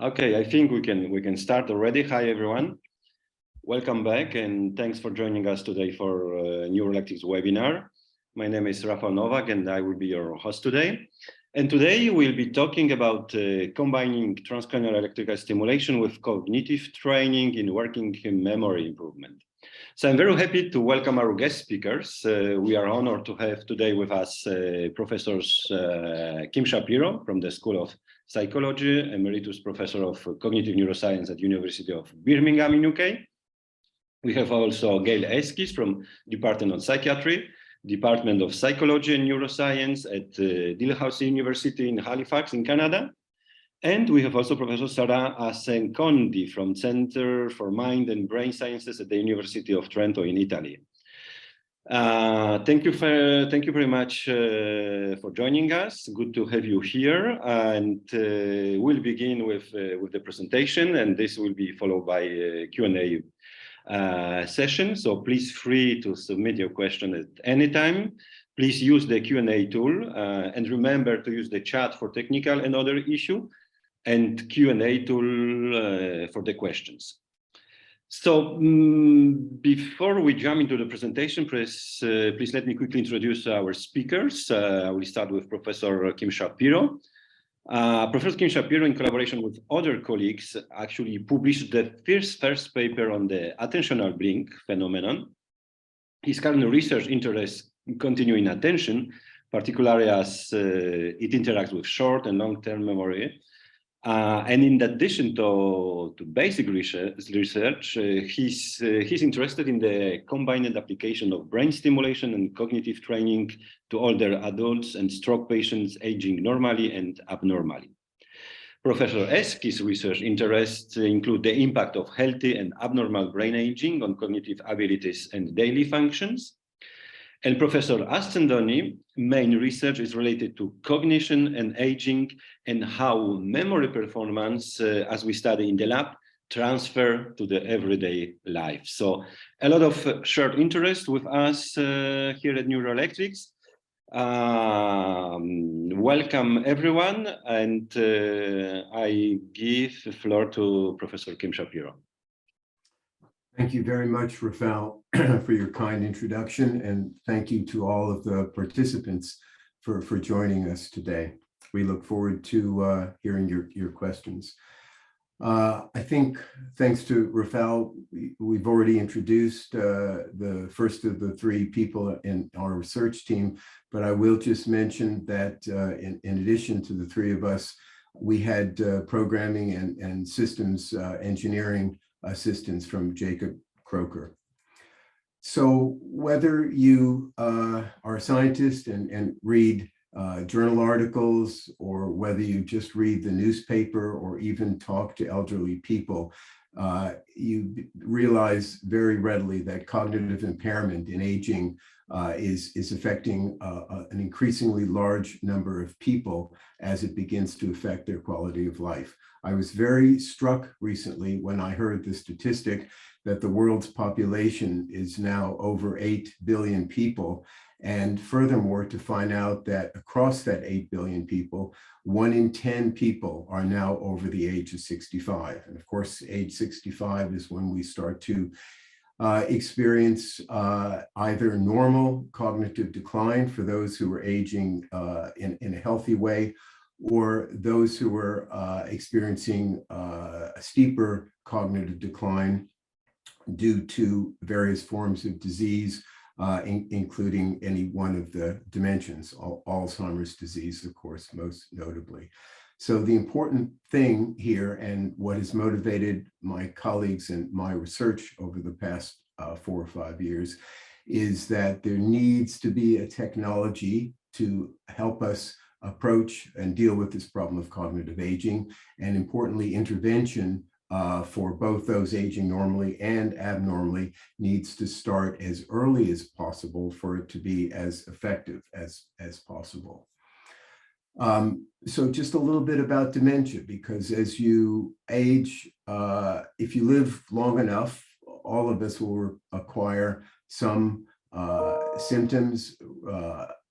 Okay, I think we can start already. Hi everyone, welcome back, and thanks for joining us today for Neuroelectrics webinar. My name is Rafał Nowak, and I will be your host today. And today we'll be talking about combining transcranial electrical stimulation with cognitive training in working memory improvement. So I'm very happy to welcome our guest speakers. We are honored to have today with us Professors Kim Shapiro from the School of Psychology, Emeritus Professor of Cognitive Neuroscience at University of Birmingham in UK. We have also Gail Eskes from Department of Psychiatry, Department of Psychology and Neuroscience at Dalhousie University in Halifax in Canada. And we have also Professor Sara Assecondi from Center for Mind and Brain Sciences at the University of Trento in Italy. Thank you very much for joining us. Good to have you here. And we'll begin with the presentation, and this will be followed by a Q&A session. So please free to submit your question at any time. Please use the Q&A tool and remember to use the chat for technical and other issue, and Q&A tool for the questions. So before we jump into the presentation, please let me quickly introduce our speakers. We start with Professor Kim Shapiro. Professor Kim Shapiro, in collaboration with other colleagues, actually published the first paper on the attentional blink phenomenon. His current research interests continue in attention, particularly as it interacts with short and long-term memory. And in addition to basic research, he's interested in the combined application of brain stimulation and cognitive training to older adults and stroke patients aging normally and abnormally. Professor Eskes' research interests include the impact of healthy and abnormal brain aging on cognitive abilities and daily functions. And Professor Assecondi's main research is related to cognition and aging and how memory performance, as we study in the lab, transfer to the everyday life. So a lot of shared interest with us here at Neuroelectrics. Welcome everyone, and I give the floor to Professor Kim Shapiro. Thank you very much, Rafał, for your kind introduction, and thank you to all of the participants for joining us today. We look forward to hearing your questions. I think, thanks to Rafał, we've already introduced the first of the three people in our research team, but I will just mention that in addition to the three of us, we had programming and systems engineering assistance from Jacob Croker. So whether you are a scientist and read journal articles, or whether you just read the newspaper or even talk to elderly people, you realize very readily that cognitive impairment in aging is affecting an increasingly large number of people as it begins to affect their quality of life. I was very struck recently when I heard the statistic that the world's population is now over 8 billion people. And furthermore, to find out that across that 8 billion people, 1 in 10 people are now over the age of 65. And of course, age 65 is when we start to experience either normal cognitive decline for those who are aging in a healthy way, or those who are experiencing a steeper cognitive decline due to various forms of disease, including any one of the dimensions, Alzheimer's disease, of course, most notably. So the important thing here, and what has motivated my colleagues and my research over the past 4 or 5 years, is that there needs to be a technology to help us approach and deal with this problem of cognitive aging, and importantly, intervention for both those aging normally and abnormally needs to start as early as possible for it to be as effective as possible. So just a little bit about dementia, because as you age, if you live long enough, all of us will acquire some symptoms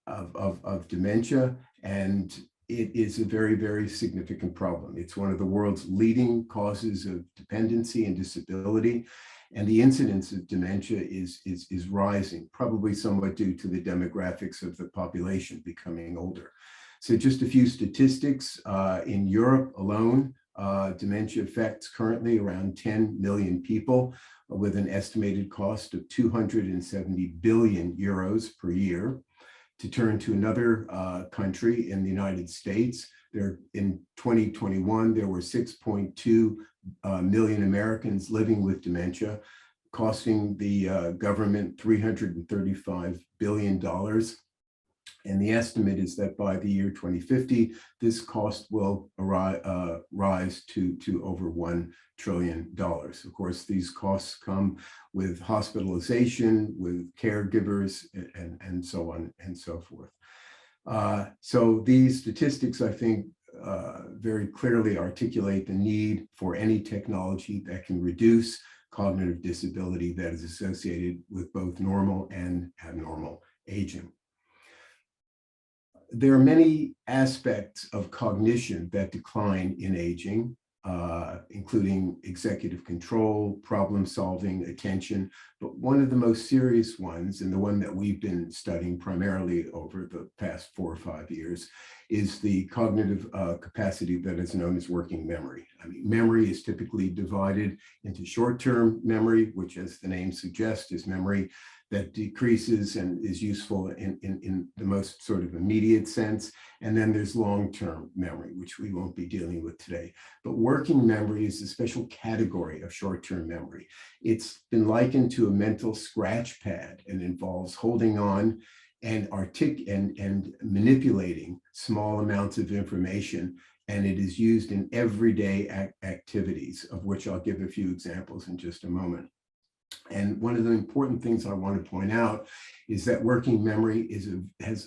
of dementia. And it is a very, very significant problem. It's one of the world's leading causes of dependency and disability. And the incidence of dementia is rising, probably somewhat due to the demographics of the population becoming older. So just a few statistics. In Europe alone, dementia affects currently around 10 million people with an estimated cost of 270 billion euros per year. To turn to another country in the United States, in 2021, there were 6.2 million Americans living with dementia, costing the government $335 billion. And the estimate is that by the year 2050, this cost will rise to over $1 trillion. Of course, these costs come with hospitalization, with caregivers, and so on and so forth. So these statistics, I think, very clearly articulate the need for any technology that can reduce cognitive disability that is associated with both normal and abnormal aging. There are many aspects of cognition that decline in aging, including executive control, problem solving, attention. But one of the most serious ones, and the one that we've been studying primarily over the past 4 or 5 years, is the cognitive capacity that is known as working memory. I mean, memory is typically divided into short-term memory, which, as the name suggests, is memory that decreases and is useful in the most sort of immediate sense. And then there's long-term memory, which we won't be dealing with today. But working memory is a special category of short-term memory. It's been likened to a mental scratch pad and involves holding on and manipulating small amounts of information. And it is used in everyday activities, of which I'll give a few examples in just a moment. And one of the important things I want to point out is that working memory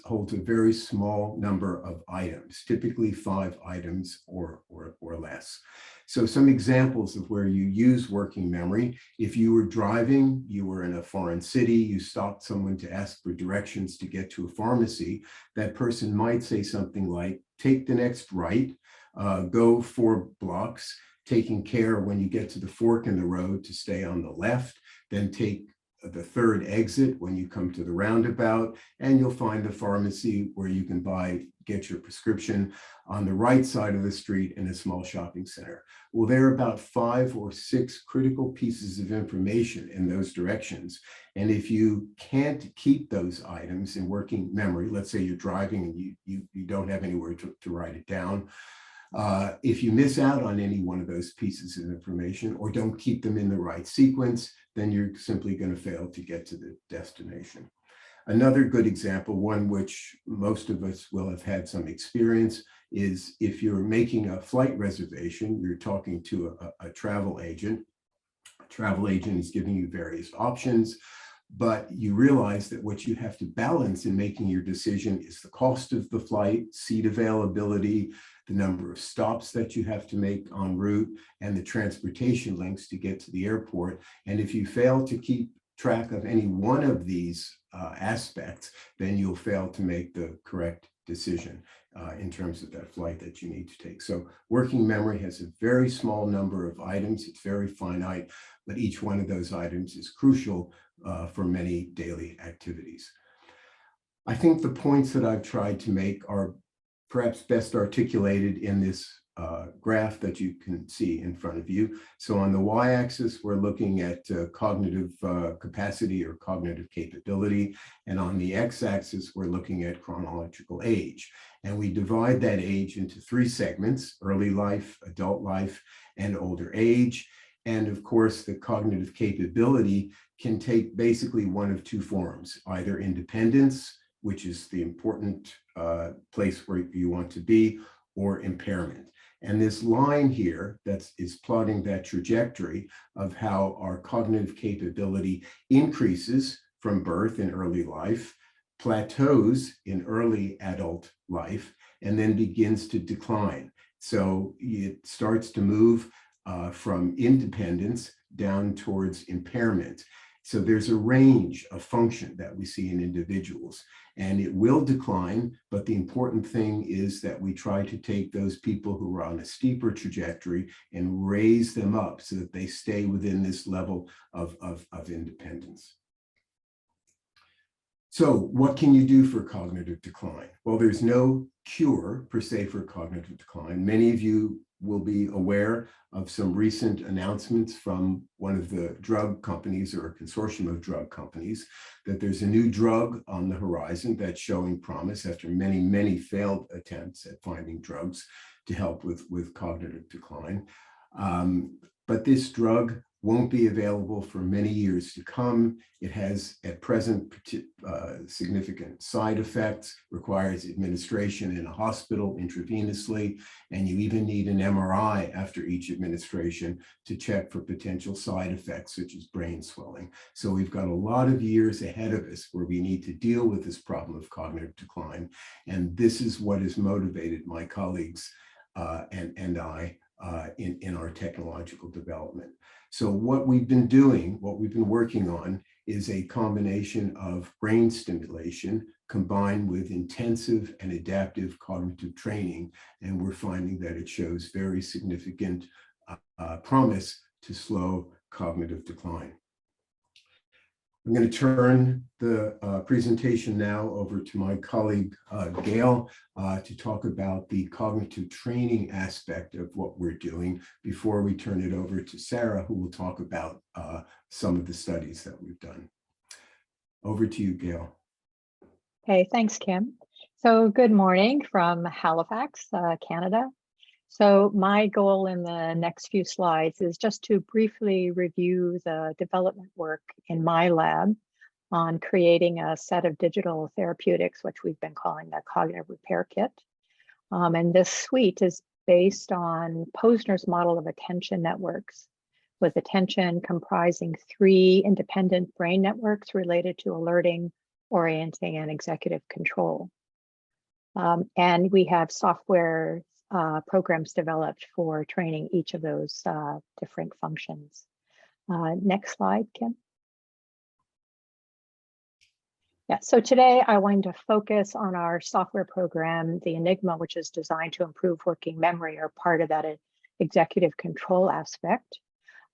holds a very small number of items, typically 5 items or less. So some examples of where you use working memory: if you were driving, you were in a foreign city, you stopped someone to ask for directions to get to a pharmacy, that person might say something like, take the next right, go 4 blocks, taking care when you get to the fork in the road to stay on the left, then take the 3rd exit when you come to the roundabout, and you'll find the pharmacy where you can get your prescription on the right side of the street in a small shopping center. Well, there are about 5 or 6 critical pieces of information in those directions. And if you can't keep those items in working memory, let's say you're driving and you don't have anywhere to write it down, if you miss out on any one of those pieces of information or don't keep them in the right sequence, then you're simply going to fail to get to the destination. Another good example, one which most of us will have had some experience, is if you're making a flight reservation, you're talking to a travel agent. A travel agent is giving you various options, but you realize that what you have to balance in making your decision is the cost of the flight, seat availability, the number of stops that you have to make en route, and the transportation links to get to the airport. And if you fail to keep track of any one of these aspects, then you'll fail to make the correct decision in terms of that flight that you need to take. So working memory has a very small number of items. It's very finite, but each one of those items is crucial for many daily activities. I think the points that I've tried to make are perhaps best articulated in this graph that you can see in front of you. So on the y-axis, we're looking at cognitive capacity or cognitive capability. And on the x-axis, we're looking at chronological age. And we divide that age into 3 segments: early life, adult life, and older age. And of course, the cognitive capability can take basically one of 2 forms: either independence, which is the important place where you want to be, or impairment. And this line here is plotting that trajectory of how our cognitive capability increases from birth in early life, plateaus in early adult life, and then begins to decline. So it starts to move from independence down towards impairment. So there's a range of function that we see in individuals, and it will decline, but the important thing is that we try to take those people who are on a steeper trajectory and raise them up so that they stay within this level of independence. So what can you do for cognitive decline? Well, there's no cure per se for cognitive decline. Many of you will be aware of some recent announcements from one of the drug companies or a consortium of drug companies that there's a new drug on the horizon that's showing promise after many, many failed attempts at finding drugs to help with cognitive decline. But this drug won't be available for many years to come. It has at present significant side effects, requires administration in a hospital intravenously, and you even need an MRI after each administration to check for potential side effects such as brain swelling. So we've got a lot of years ahead of us where we need to deal with this problem of cognitive decline. And this is what has motivated my colleagues and I in our technological development. So what we've been doing, what we've been working on is a combination of brain stimulation combined with intensive and adaptive cognitive training. And we're finding that it shows very significant promise to slow cognitive decline. I'm going to turn the presentation now over to my colleague, Gail, to talk about the cognitive training aspect of what we're doing before we turn it over to Sara, who will talk about some of the studies that we've done. Over to you, Gail. Okay, thanks, Kim. So good morning from Halifax, Canada. So my goal in the next few slides is just to briefly review the development work in my lab on creating a set of digital therapeutics, which we've been calling the Cognitive Repair Kit. And this suite is based on Posner's model of attention networks, with attention comprising 3 independent brain networks related to alerting, orienting, and executive control. And we have software programs developed for training each of those different functions. Next slide, Kim. Yeah, so today I wanted to focus on our software program, the Enigma, which is designed to improve working memory, or part of that executive control aspect.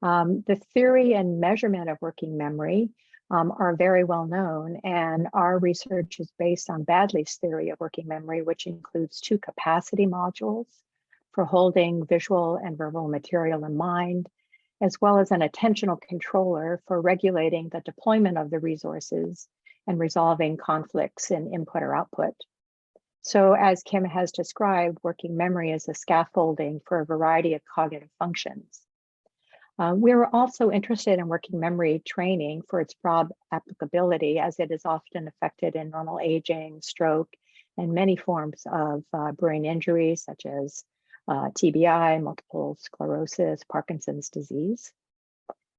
The theory and measurement of working memory are very well known, and our research is based on Baddeley's theory of working memory, which includes 2 capacity modules for holding visual and verbal material in mind, as well as an attentional controller for regulating the deployment of the resources and resolving conflicts in input or output. So as Kim has described, working memory is a scaffolding for a variety of cognitive functions. We're also interested in working memory training for its broad applicability, as it is often affected in normal aging, stroke, and many forms of brain injuries such as TBI, multiple sclerosis, Parkinson's disease.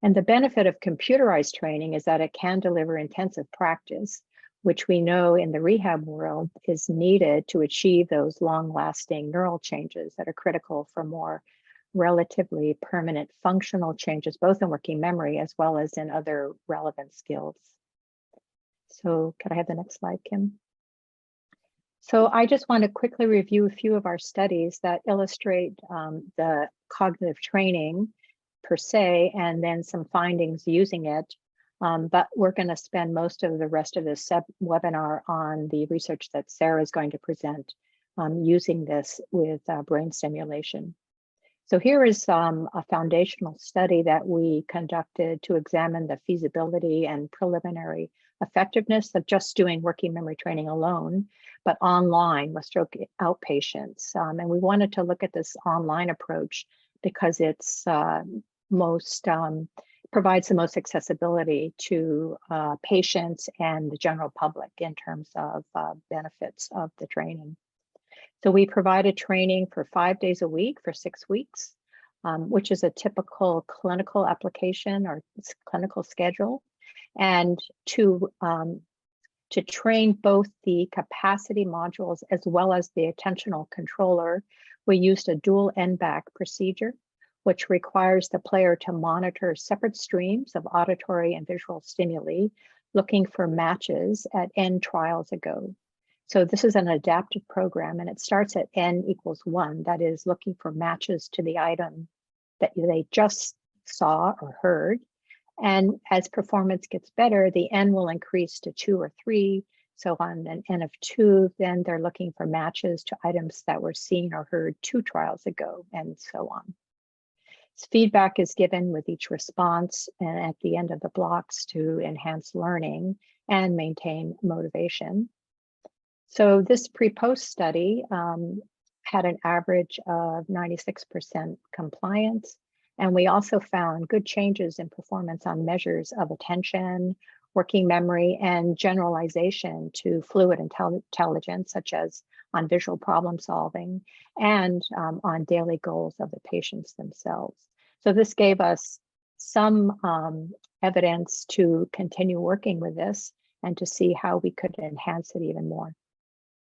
And the benefit of computerized training is that it can deliver intensive practice, which we know in the rehab world is needed to achieve those long-lasting neural changes that are critical for more relatively permanent functional changes, both in working memory as well as in other relevant skills. So could I have the next slide, Kim? So I just want to quickly review a few of our studies that illustrate the cognitive training per se, and then some findings using it. But we're going to spend most of the rest of this webinar on the research that Sara is going to present using this with brain stimulation. So here is a foundational study that we conducted to examine the feasibility and preliminary effectiveness of just doing working memory training alone, but online with stroke outpatients. And we wanted to look at this online approach because it's provides the most accessibility to patients and the general public in terms of benefits of the training. So we provided training for 5 days a week for 6 weeks, which is a typical clinical application or clinical schedule. And to train both the capacity modules as well as the attentional controller, we used a dual end-back procedure, which requires the player to monitor separate streams of auditory and visual stimuli, looking for matches at n trials ago. So this is an adaptive program, and it starts at n equals 1, that is looking for matches to the item that they just saw or heard. And as performance gets better, the n will increase to 2 or 3. So on an n of 2, then they're looking for matches to items that were seen or heard 2 trials ago, and so on. Feedback is given with each response and at the end of the blocks to enhance learning and maintain motivation. So this pre-post study had an average of 96% compliance. And we also found good changes in performance on measures of attention, working memory, and generalization to fluid intelligence, such as on visual problem solving and on daily goals of the patients themselves. So this gave us some evidence to continue working with this and to see how we could enhance it even more.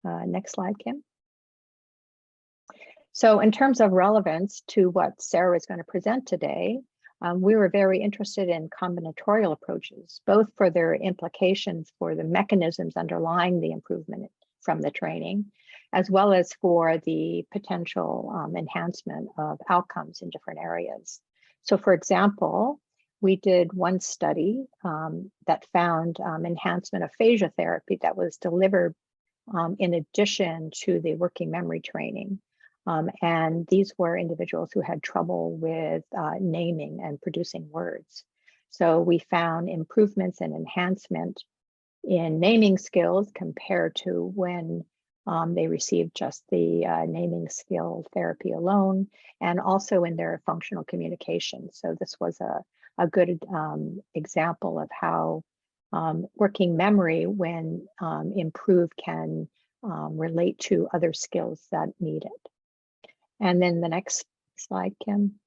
Next slide, Kim. So in terms of relevance to what Sara is going to present today, we were very interested in combinatorial approaches, both for their implications for the mechanisms underlying the improvement from the training, as well as for the potential enhancement of outcomes in different areas. So for example, we did one study that found enhancement of phasia therapy that was delivered in addition to the working memory training. And these were individuals who had trouble with naming and producing words. So we found improvements and enhancement in naming skills compared to when they received just the naming skill therapy alone, and also in their functional communication. So this was a good example of how working memory, when improved, can relate to other skills that need it. And then the next slide, Kim.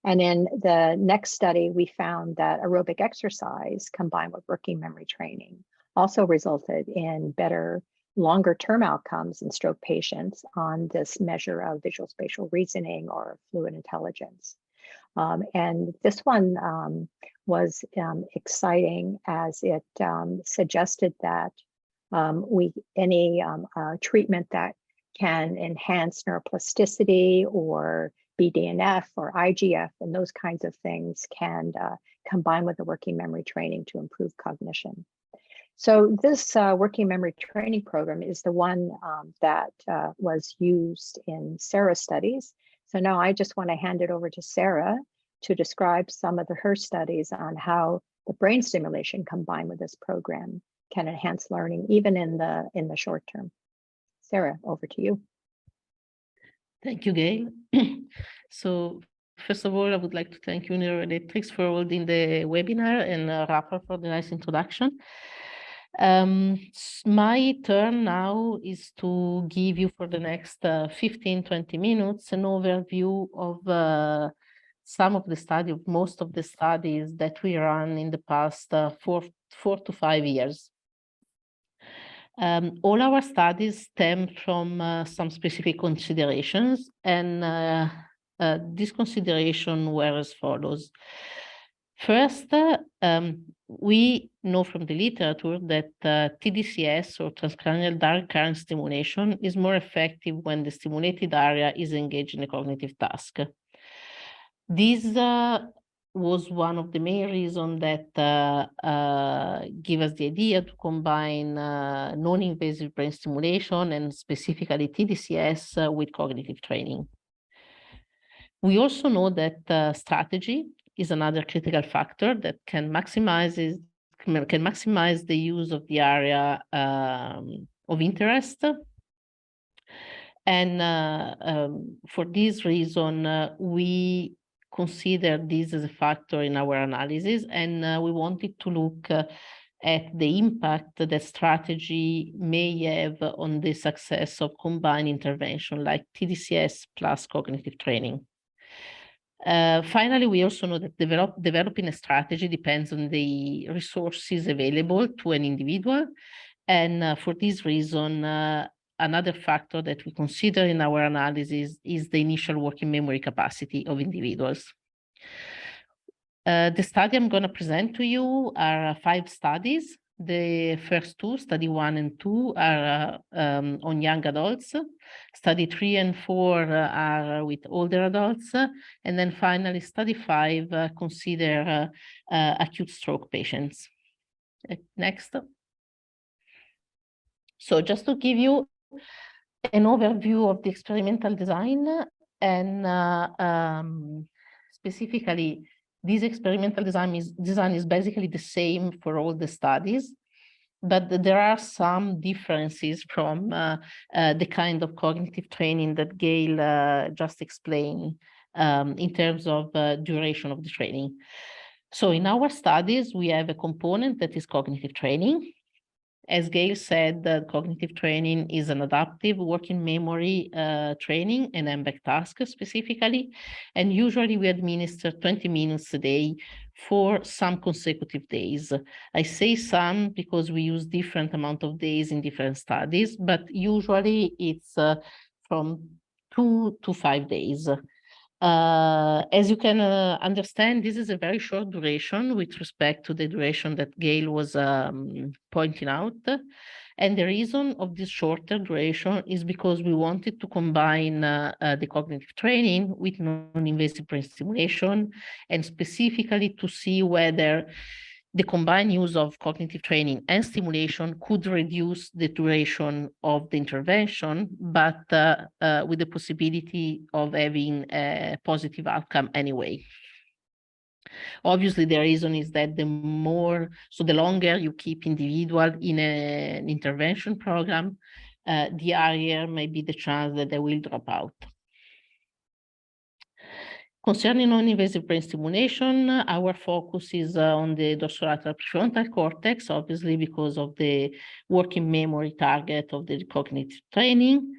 And in the next study, we found that aerobic exercise combined with working memory training also resulted in better longer-term outcomes in stroke patients on this measure of visual spatial reasoning or fluid intelligence. And this one was exciting, as it suggested that any treatment that can enhance neuroplasticity or BDNF or IGF and those kinds of things can combine with the working memory training to improve cognition. So this working memory training program is the one that was used in Sara's studies. So now I just want to hand it over to Sara to describe some of her studies on how the brain stimulation combined with this program can enhance learning even in the short term. Sara, over to you. Thank you, Gail. So first of all, I would like to thank you, Neuroelectrics, for holding the webinar, and Rafa for the nice introduction. My turn now is to give you for the next 15-20 minutes an overview of some of the study, of most of the studies that we run in the past 4 to 5 years. All our studies stem from some specific considerations, and these considerations were as follows. First, we know from the literature that TDCS, or transcranial direct current stimulation, is more effective when the stimulated area is engaged in a cognitive task. This was one of the main reasons that give us the idea to combine non-invasive brain stimulation and specifically TDCS with cognitive training. We also know that strategy is another critical factor that can maximize the use of the area of interest. And for this reason, we consider this as a factor in our analysis, and we wanted to look at the impact that strategy may have on the success of combined intervention like TDCS plus cognitive training. Finally, we also know that developing a strategy depends on the resources available to an individual, and for this reason, another factor that we consider in our analysis is the initial working memory capacity of individuals. The study I'm going to present to you are 5 studies. The first 2, study 1 and 2, are on young adults. Study 3 and 4 are with older adults. And then finally, study 5 consider acute stroke patients. Next. So just to give you an overview of the experimental design, and specifically, this experimental design is basically the same for all the studies, but there are some differences from the kind of cognitive training that Gail just explained in terms of duration of the training. So in our studies, we have a component that is cognitive training. As Gail said, cognitive training is an adaptive working memory training, an MBAC task specifically, and usually we administer 20 minutes a day for some consecutive days. I say some because we use different amount of days in different studies, but usually it's from 2 to 5 days. As you can understand, this is a very short duration with respect to the duration that Gail was pointing out. And the reason of this shorter duration is because we wanted to combine the cognitive training with non-invasive brain stimulation, and specifically to see whether the combined use of cognitive training and stimulation could reduce the duration of the intervention, but with the possibility of having a positive outcome anyway. Obviously, the reason is that the longer you keep individual in an intervention program, the higher may be the chance that they will drop out. Concerning non-invasive brain stimulation, our focus is on the dorsolateral prefrontal cortex, obviously because of the working memory target of the cognitive training.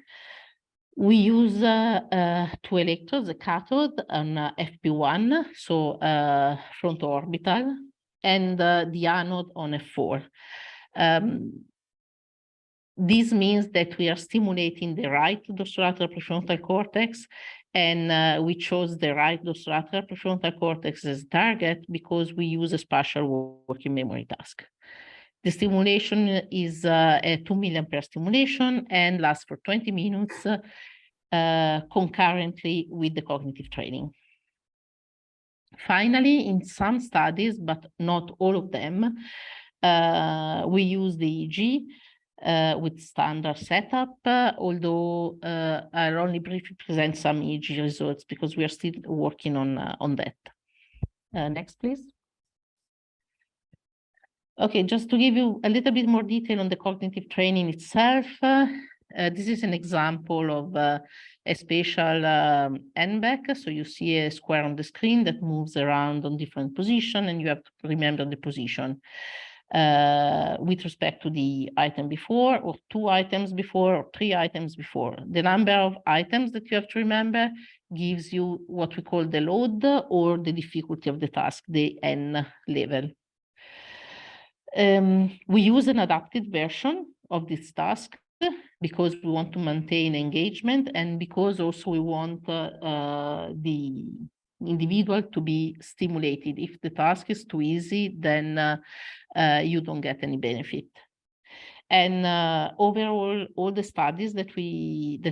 We use 2 electrodes, a cathode and FP1, so front orbital, and the anode on F4. This means that we are stimulating the right dorsolateral prefrontal cortex, and we chose the right dorsolateral prefrontal cortex as target because we use a spatial working memory task. The stimulation is a 2 milliampere stimulation and lasts for 20 minutes concurrently with the cognitive training. Finally, in some studies, but not all of them, we use the EEG with standard setup, although I'll only briefly present some EEG results because we are still working on that. Next, please. Okay, just to give you a little bit more detail on the cognitive training itself, this is an example of a spatial NBAC. So you see a square on the screen that moves around on different positions, and you have to remember the position with respect to the item before, or 2 items before, or 3 items before. The number of items that you have to remember gives you what we call the load or the difficulty of the task, the N level. We use an adapted version of this task because we want to maintain engagement, and because also we want the individual to be stimulated. If the task is too easy, then you don't get any benefit. And overall, all the studies that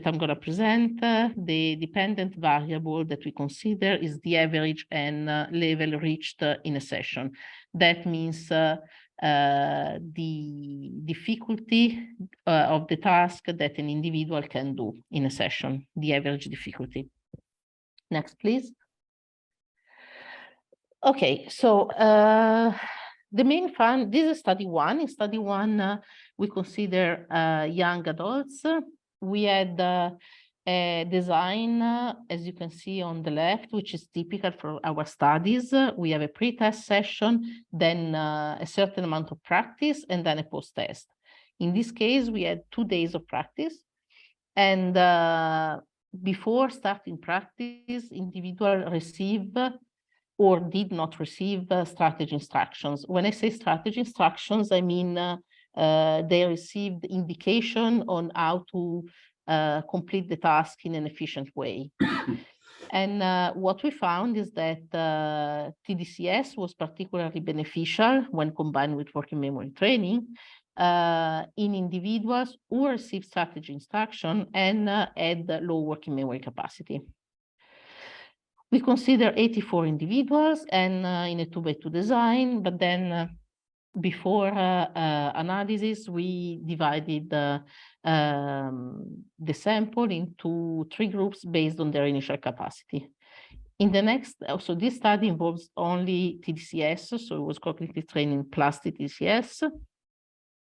I'm going to present, the dependent variable that we consider is the average N level reached in a session. That means the difficulty of the task that an individual can do in a session, the average difficulty. Next, please. Okay, so the main fund, this is study 1. In study 1, we consider young adults. We had a design, as you can see on the left, which is typical for our studies. We have a pre-test session, then a certain amount of practice, and then a post-test. In this case, we had 2 days of practice. And before starting practice, individuals receive or did not receive strategy instructions. When I say strategy instructions, I mean they received indication on how to complete the task in an efficient way. And what we found is that tES was particularly beneficial when combined with working memory training in individuals who received strategy instruction and had low working memory capacity. We consider 84 individuals and in a 2x2 design, but then before analysis, we divided the sample into 3 groups based on their initial capacity. In the next, so this study involves only tES, so it was cognitive training plus tES.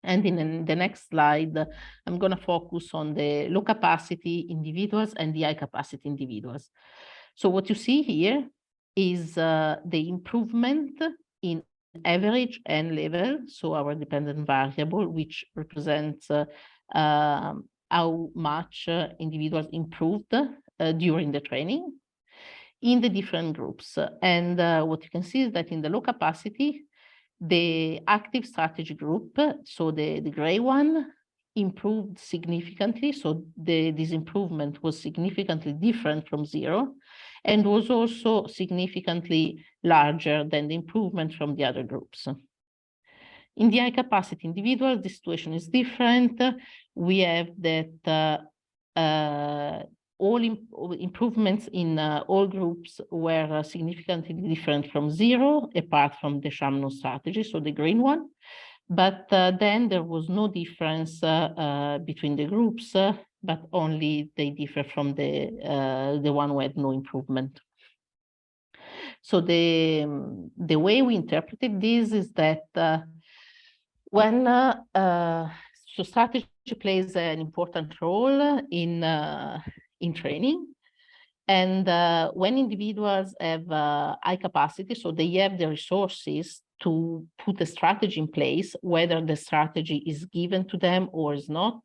And in the next slide, I'm going to focus on the low capacity individuals and the high capacity individuals. So what you see here is the improvement in average N level, so our dependent variable, which represents how much individuals improved during the training in the different groups. And what you can see is that in the low capacity, the active strategy group, so the gray one, improved significantly. So this improvement was significantly different from 0 and was also significantly larger than the improvement from the other groups. In the high capacity individuals, the situation is different. We have that all improvements in all groups were significantly different from 0, apart from the Shamno strategy, so the green one. But then there was no difference between the groups, but only they differ from the one who had no improvement. So the way we interpreted this is that when so strategy plays an important role in training, and when individuals have high capacity, so they have the resources to put a strategy in place, whether the strategy is given to them or is not,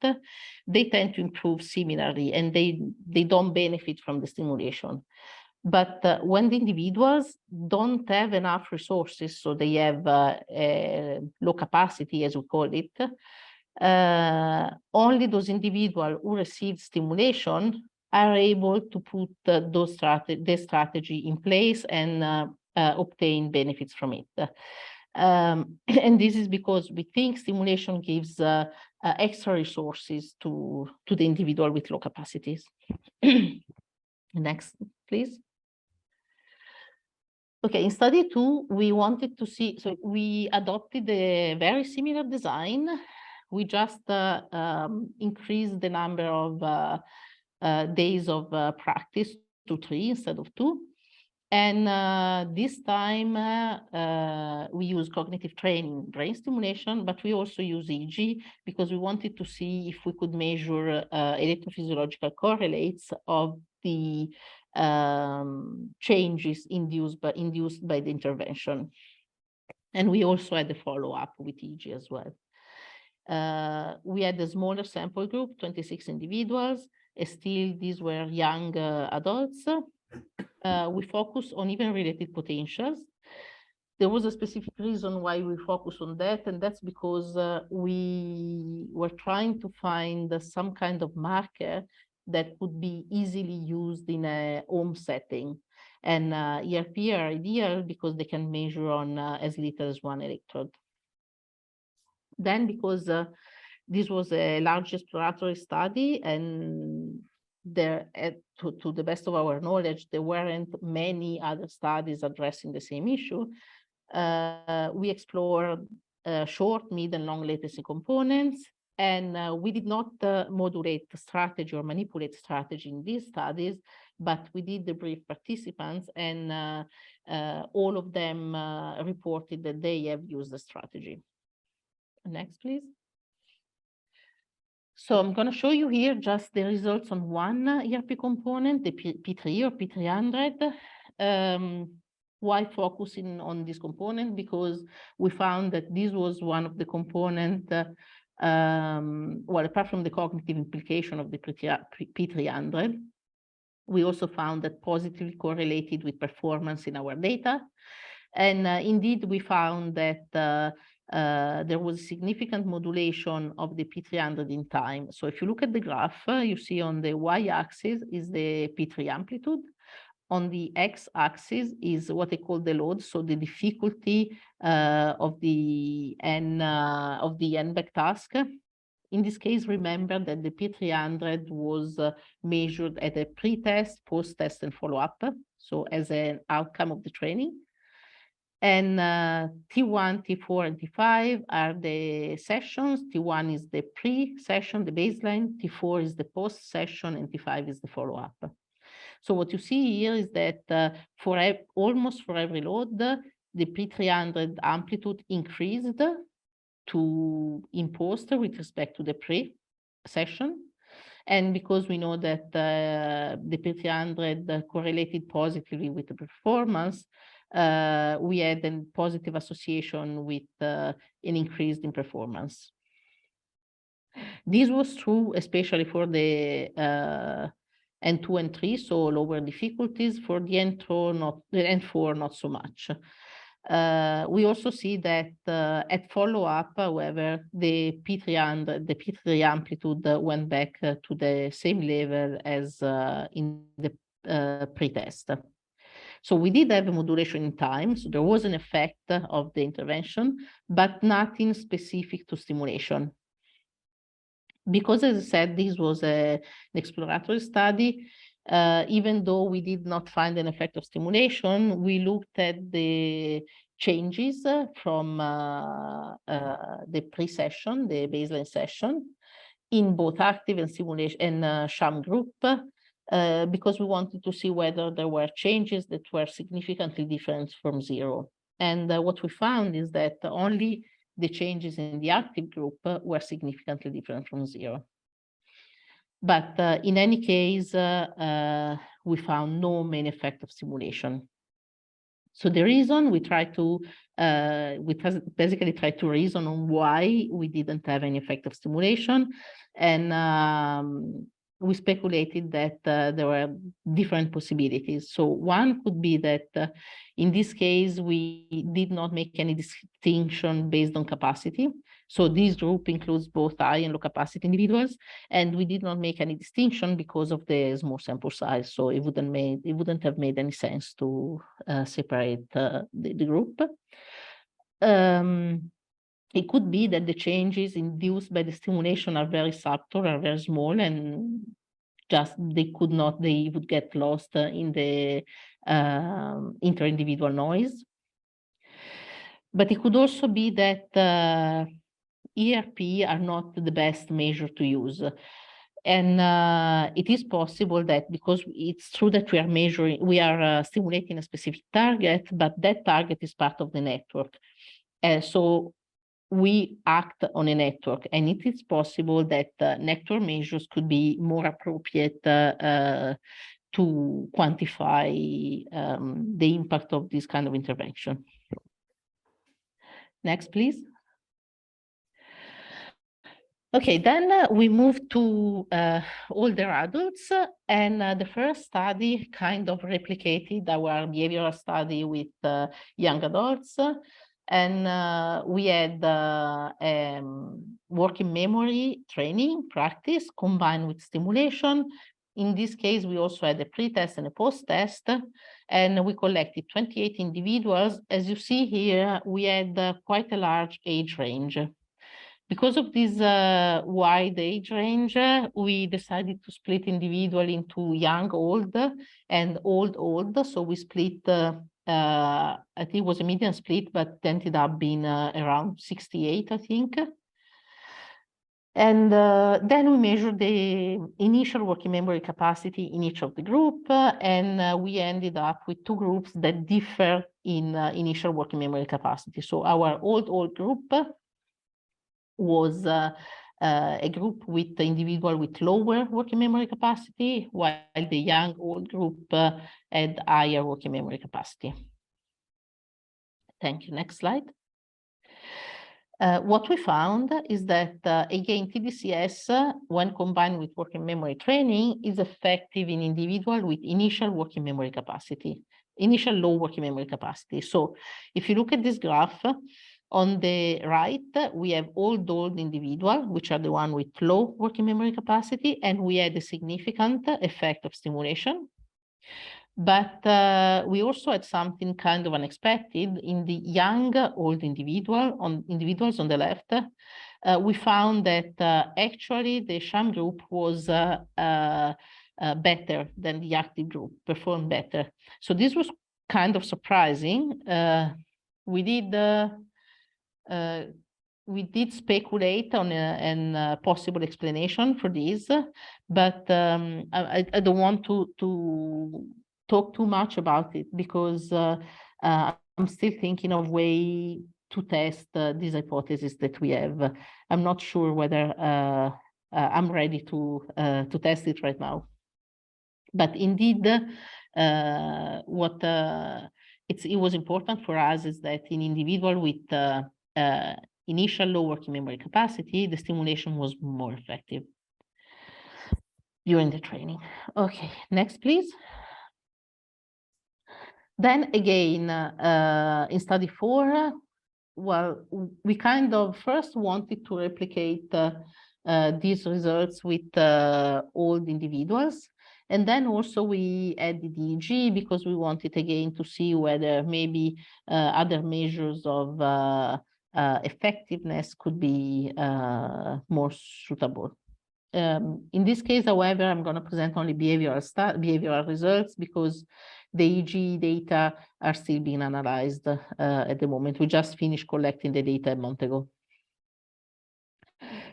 they tend to improve similarly, and they don't benefit from the stimulation. But when the individuals don't have enough resources, so they have low capacity, as we call it, only those individuals who receive stimulation are able to put the strategy in place and obtain benefits from it. And this is because we think stimulation gives extra resources to the individual with low capacities. Next, please. Okay, in study 2, we wanted to see, so we adopted a very similar design. We just increased the number of days of practice to 3 instead of 2. And this time we use cognitive training, brain stimulation, but we also use EEG because we wanted to see if we could measure electrophysiological correlates of the changes induced by the intervention. And we also had a follow-up with EEG as well. We had a smaller sample group, 26 individuals. Still, these were young adults. We focused on even-related potentials. There was a specific reason why we focused on that, and that's because we were trying to find some kind of marker that could be easily used in a home setting. And ERP are ideal because they can measure on as little as 1 electrode. Then, because this was a large exploratory study, and there, to the best of our knowledge, there weren't many other studies addressing the same issue. We explored short, mid, and long latency components, and we did not modulate the strategy or manipulate strategy in these studies, but we did debrief participants, and all of them reported that they have used the strategy. Next, please. So I'm going to show you here just the results on one ERP component, the P3 or P300. Why focusing on this component? Because we found that this was one of the components, well, apart from the cognitive implication of the P300, we also found that positively correlated with performance in our data. And indeed, we found that there was significant modulation of the P300 in time. So if you look at the graph, you see on the y-axis is the P3 amplitude. On the x-axis is what they call the load, so the difficulty of the n-back task. In this case, remember that the P300 was measured at a pre-test, post-test, and follow-up, so as an outcome of the training. And T1, T4, and T5 are the sessions. T1 is the pre-session, the baseline. T4 is the post-session, and T5 is the follow-up. So what you see here is that almost for every load, the P300 amplitude increased in post with respect to the pre-session. And because we know that the P300 correlated positively with the performance, we had a positive association with an increase in performance. This was true especially for the N2 and 3, so lower difficulties. For the N4, not so much. We also see that at follow-up, however, the P3 amplitude went back to the same level as in the pre-test. So we did have a modulation in time, so there was an effect of the intervention, but nothing specific to stimulation. Because, as I said, this was an exploratory study, even though we did not find an effect of stimulation, we looked at the changes from the pre-session, the baseline session, in both active and simulation and sham group, because we wanted to see whether there were changes that were significantly different from zero. And what we found is that only the changes in the active group were significantly different from zero. But in any case, we found no main effect of stimulation. So the reason we basically tried to reason on why we didn't have any effect of stimulation. And we speculated that there were different possibilities. So one could be that in this case, we did not make any distinction based on capacity. So this group includes both high and low capacity individuals, and we did not make any distinction because of the small sample size. So it wouldn't have made any sense to separate the group. It could be that the changes induced by the stimulation are very subtle, are very small, and just they would get lost in the inter-individual noise. But it could also be that ERP are not the best measure to use. And it is possible that because it's true that we are stimulating a specific target, but that target is part of the network. So we act on a network, and it is possible that network measures could be more appropriate to quantify the impact of this kind of intervention. Next, please. Okay, then we move to older adults, and the first study kind of replicated our behavioral study with young adults. And we had working memory training practice combined with stimulation. In this case, we also had a pre-test and a post-test, and we collected 28 individuals. As you see here, we had quite a large age range. Because of this wide age range, we decided to split individually into young, old, and old. So we split, I think it was a median split, but ended up being around 68, I think. And then we measured the initial working memory capacity in each of the group, and we ended up with two groups that differ in initial working memory capacity. So our old group was a group with the individual with lower working memory capacity, while the young old group had higher working memory capacity. Thank you. Next slide. What we found is that, again, tES, when combined with working memory training, is effective in individuals with initial working memory capacity, initial low working memory capacity. So if you look at this graph, On the right, we have old individual, which are the one with low working memory capacity, and we had a significant effect of stimulation. But we also had something kind of unexpected in the young old individuals on the left. We found that actually the sham group was better than the active group, performed better. So this was kind of surprising. We did speculate on a possible explanation for this, but I don't want to talk too much about it because I'm still thinking of way to test this hypothesis that we have. I'm not sure whether I'm ready to test it right now. But indeed, it was important for us is that in individual with initial low working memory capacity, the stimulation was more effective during the training. Okay, next, please. Then again, in study 4, well, we kind of first wanted to replicate these results with old individuals. And then also we added EEG because we wanted again to see whether maybe other measures of effectiveness could be more suitable. In this case, however, I'm going to present only behavioral results because the EEG data are still being analyzed at the moment. We just finished collecting the data a month ago.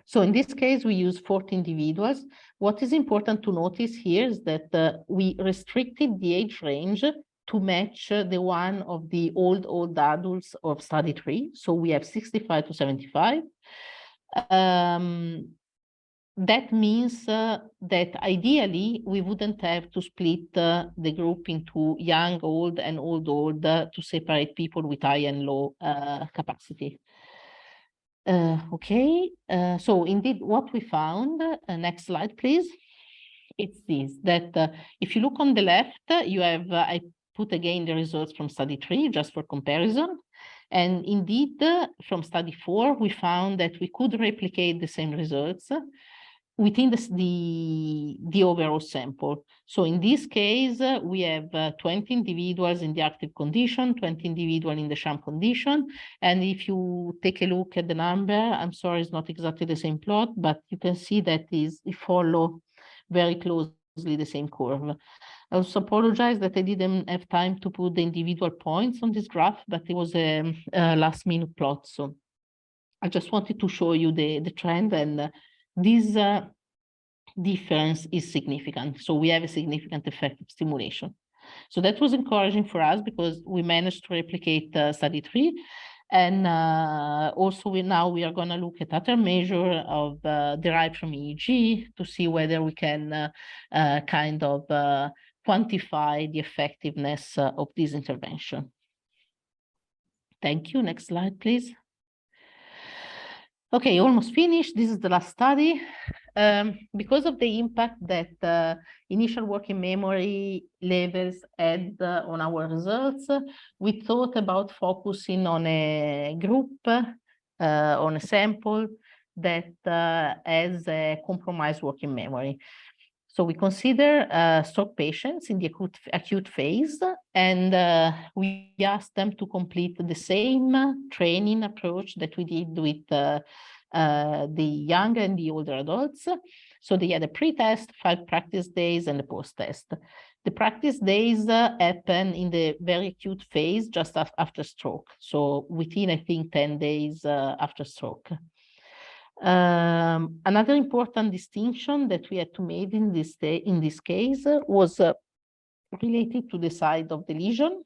So in this case, we use 40 individuals. What is important to notice here is that we restricted the age range to match the one of the old adults of study 3. So we have 65 to 75. That means that ideally, we wouldn't have to split the group into young, old, and old to separate people with high and low capacity. Okay, so indeed, what we found, next slide, please. It's this, that if you look on the left, you have, I put again the results from study 3, just for comparison. And indeed, from study 4, we found that we could replicate the same results within the overall sample. So in this case, we have 20 individuals in the active condition, 20 individuals in the sham condition. And if you take a look at the number, I'm sorry, it's not exactly the same plot, but you can see that it follows very closely the same curve. I also apologize that I didn't have time to put the individual points on this graph, but it was a last minute plot. So I just wanted to show you the trend, and this difference is significant. So we have a significant effect of stimulation. So that was encouraging for us because we managed to replicate study 3. And also now we are going to look at other measure of derived from EEG to see whether we can kind of quantify the effectiveness of this intervention. Thank you. Next slide, please. Okay, almost finished. This is the last study. Because of the impact that initial working memory levels had on our results, we thought about focusing on a group, on a sample that has a compromised working memory. So we consider stroke patients in the acute phase, and we asked them to complete the same training approach that we did with the young and the older adults. So they had a pre-test, 5 practice days, and a post-test. The practice days happen in the very acute phase just after stroke. So within, I think, 10 days after stroke. Another important distinction that we had to make in this case was related to the side of the lesion.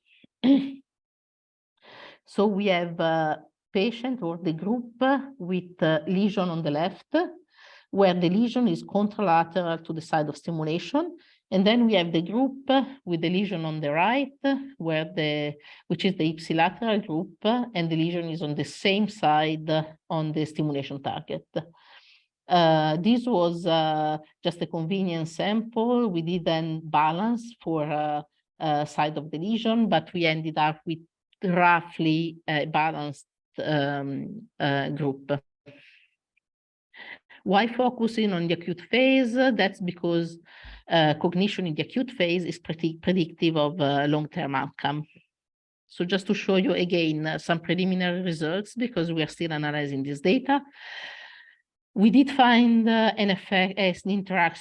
So we have a patient or the group with lesion on the left, where the lesion is contralateral to the side of stimulation. And then we have the group with the lesion on the right, which is the ipsilateral group, and the lesion is on the same side on the stimulation target. This was just a convenient sample. We didn't balance for side of the lesion, but we ended up with roughly balanced group. Why focusing on the acute phase? That's because cognition in the acute phase is predictive of long-term outcome. So just to show you again some preliminary results, because we are still analyzing this data, we did find an effect as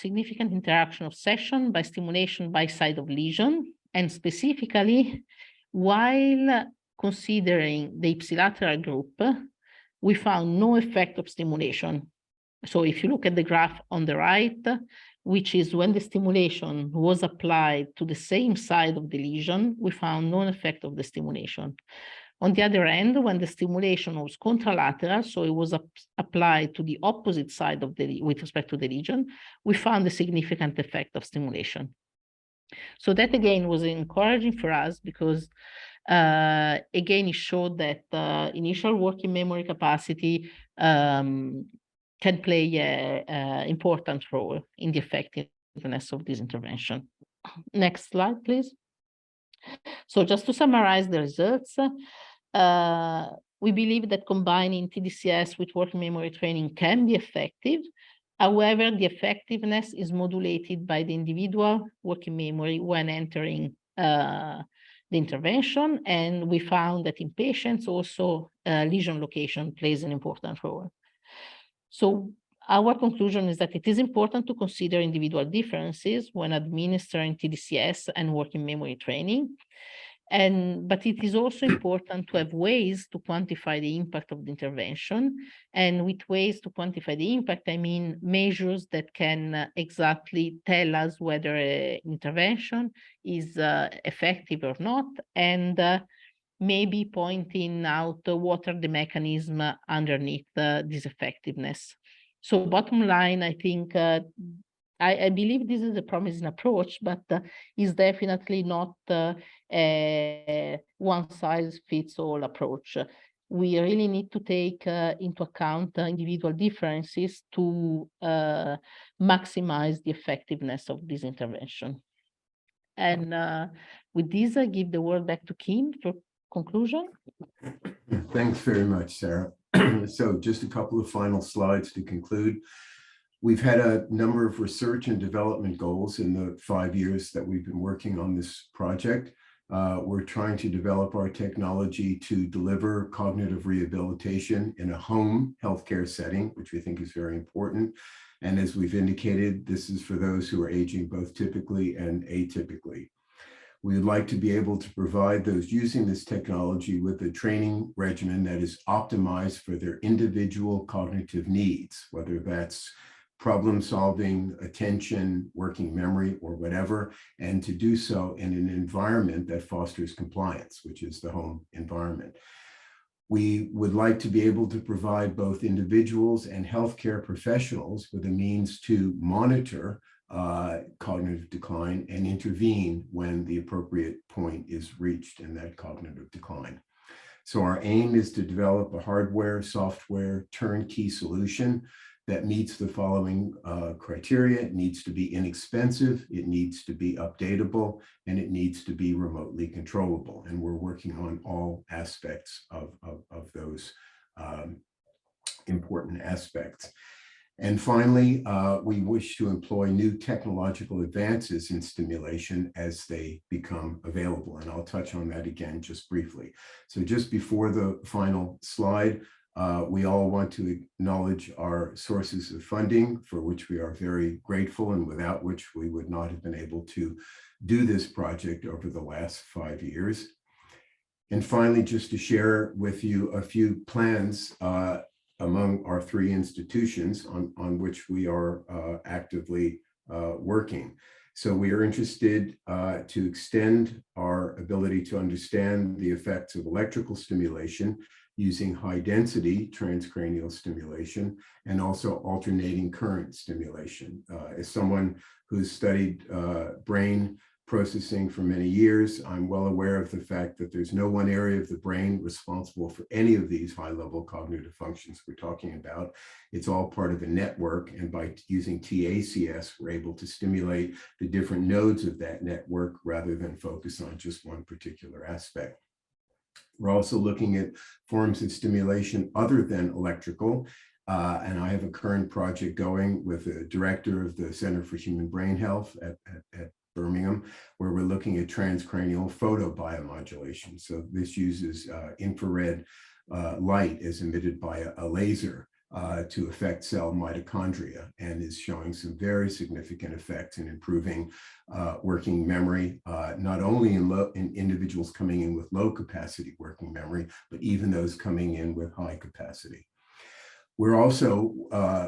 significant interaction of session by stimulation by side of lesion, and specifically, while considering the ipsilateral group, we found no effect of stimulation. So if you look at the graph on the right, which is when the stimulation was applied to the same side of the lesion, we found no effect of the stimulation. On the other end, when the stimulation was contralateral, so it was applied to the opposite side of the with respect to the lesion, we found a significant effect of stimulation. So that again was encouraging for us because again, it showed that initial working memory capacity can play an important role in the effectiveness of this intervention. Next slide, please. So just to summarize the results, we believe that combining tES with working memory training can be effective. However, the effectiveness is modulated by the individual working memory when entering the intervention. And we found that in patients also lesion location plays an important role. So our conclusion is that it is important to consider individual differences when administering tES and working memory training. But it is also important to have ways to quantify the impact of the intervention. And with ways to quantify the impact, I mean measures that can exactly tell us whether an intervention is effective or not, and maybe pointing out what are the mechanisms underneath this effectiveness. So bottom line, I think I believe this is a promising approach, but is definitely not a one-size-fits-all approach. We really need to take into account individual differences to maximize the effectiveness of this intervention. And with this, I give the word back to Kim for conclusion. Thanks very much, Sarah. So just a couple of final slides to conclude. We've had a number of research and development goals in the 5 years that we've been working on this project. We're trying to develop our technology to deliver cognitive rehabilitation in a home healthcare setting, which we think is very important. And as we've indicated, this is for those who are aging both typically and atypically. We would like to be able to provide those using this technology with a training regimen that is optimized for their individual cognitive needs, whether that's problem solving, attention, working memory, or whatever, and to do so in an environment that fosters compliance, which is the home environment. We would like to be able to provide both individuals and healthcare professionals with a means to monitor cognitive decline and intervene when the appropriate point is reached in that cognitive decline. So our aim is to develop a hardware, software, turnkey solution that meets the following criteria. It needs to be inexpensive, it needs to be updatable, and it needs to be remotely controllable. And we're working on all aspects of those important aspects. And finally, we wish to employ new technological advances in stimulation as they become available. And I'll touch on that again just briefly. So just before the final slide, we all want to acknowledge our sources of funding, for which we are very grateful and without which we would not have been able to do this project over the last 5 years. And finally, just to share with you a few plans among our 3 institutions on which we are actively working. So we are interested to extend our ability to understand the effects of electrical stimulation using high-density transcranial stimulation and also alternating current stimulation. As someone who's studied brain processing for many years, I'm well aware of the fact that there's no one area of the brain responsible for any of these high-level cognitive functions we're talking about. It's all part of a network, and by using tES, we're able to stimulate the different nodes of that network rather than focus on just one particular aspect. We're also looking at forms of stimulation other than electrical. And I have a current project going with the director of the Center for Human Brain Health at Birmingham, where we're looking at transcranial photobiomodulation. So this uses infrared light as emitted by a laser to affect cell mitochondria, and is showing some very significant effects in improving working memory, not only in individuals coming in with low capacity working memory, but even those coming in with high capacity. We're also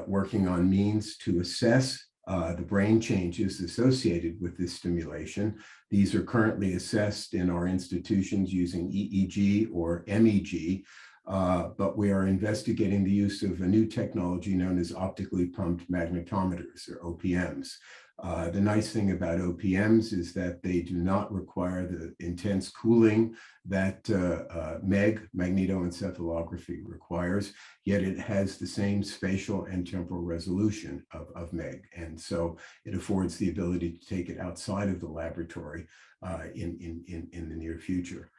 working on means to assess the brain changes associated with this stimulation. These are currently assessed in our institutions using EEG or MEG, but we are investigating the use of a new technology known as optically pumped magnetometers, or OPMs. The nice thing about OPMs is that they do not require the intense cooling that MEG, magnetoencephalography, requires, yet it has the same spatial and temporal resolution of MEG. And so it affords the ability to take it outside of the laboratory in the near future.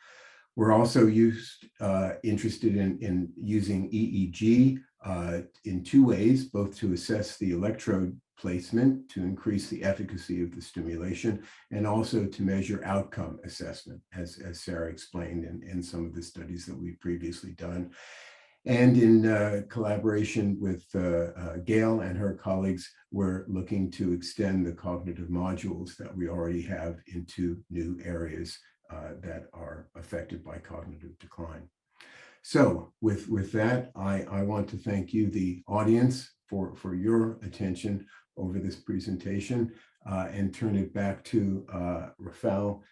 We're also interested in using EEG in two ways, both to assess the electrode placement to increase the efficacy of the stimulation, and also to measure outcome assessment, as Sara explained in some of the studies that we've previously done. And in collaboration with Gail and her colleagues, we're looking to extend the cognitive modules that we already have into new areas that are affected by cognitive decline. So with that, I want to thank you, the audience, for your attention over this presentation, and turn it back to Rafael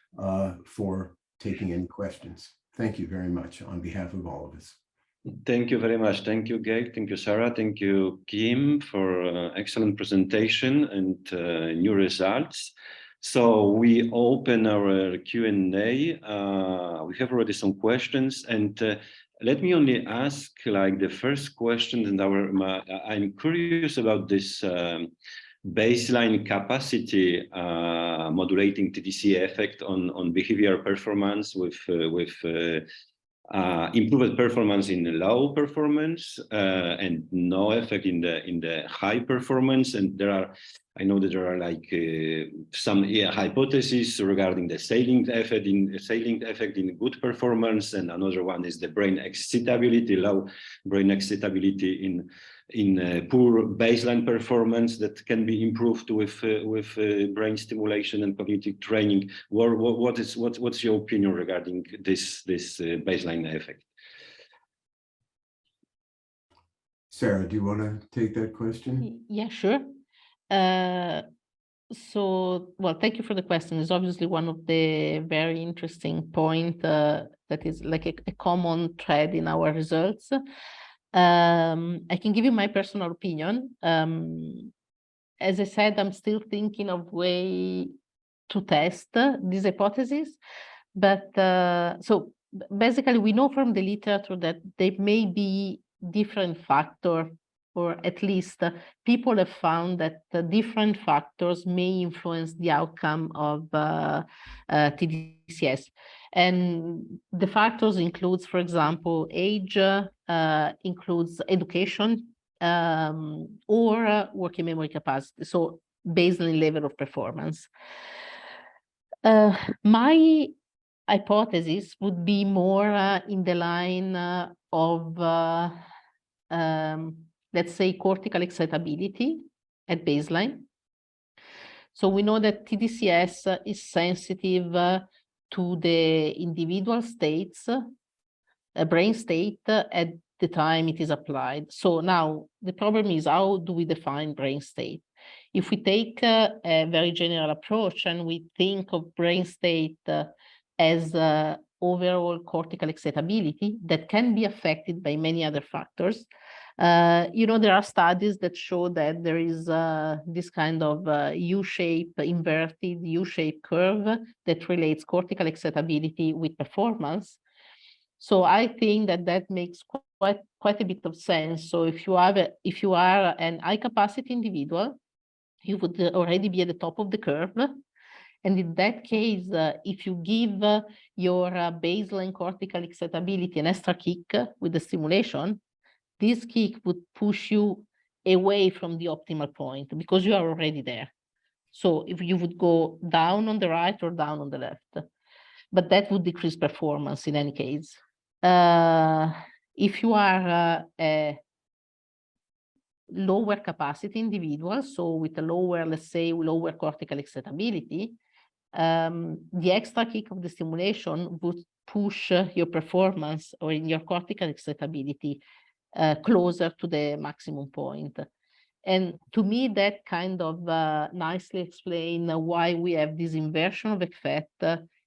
for taking any questions. Thank you very much on behalf of all of us. Thank you very much. Thank you, Gail. Thank you, Sara. Thank you, Kim, for excellent presentation and new results. So we open our Q&A. We have already some questions, and let me only ask like the first question, and I'm curious about this baseline capacity modulating tES effect on behavior performance with improved performance in low performance and no effect in the high performance. And I know that there are like some hypotheses regarding the salient effect in good performance, and another one is the brain excitability, low brain excitability in poor baseline performance that can be improved with brain stimulation and cognitive training. What's your opinion regarding this baseline effect? Sara, do you want to take that question? Yeah, sure. So, well, thank you for the question. It's obviously one of the very interesting points that is like a common thread in our results. I can give you my personal opinion. As I said, I'm still thinking of way to test this hypothesis, but so basically we know from the literature that there may be different factors, or at least people have found that different factors may influence the outcome of tES. And the factors includes, for example, age, includes education, or working memory capacity, so baseline level of performance. My hypothesis would be more in the line of let's say cortical excitability at baseline. So we know that tES is sensitive to the individual states, brain state at the time it is applied. So now the problem is, how do we define brain state? If we take a very general approach and we think of brain state as overall cortical excitability that can be affected by many other factors, there are studies that show that there is this kind of inverted U-shaped curve that relates cortical excitability with performance. So I think that makes quite a bit of sense. So if you are an high capacity individual, you would already be at the top of the curve. And in that case, if you give your baseline cortical excitability an extra kick with the stimulation, this kick would push you away from the optimal point because you are already there. So if you would go down on the right or down on the left, but that would decrease performance in any case. If you are a lower capacity individual, so with a lower, let's say, lower cortical excitability, the extra kick of the stimulation would push your performance or in your cortical excitability closer to the maximum point. And to me, that kind of nicely explains why we have this inversion of effect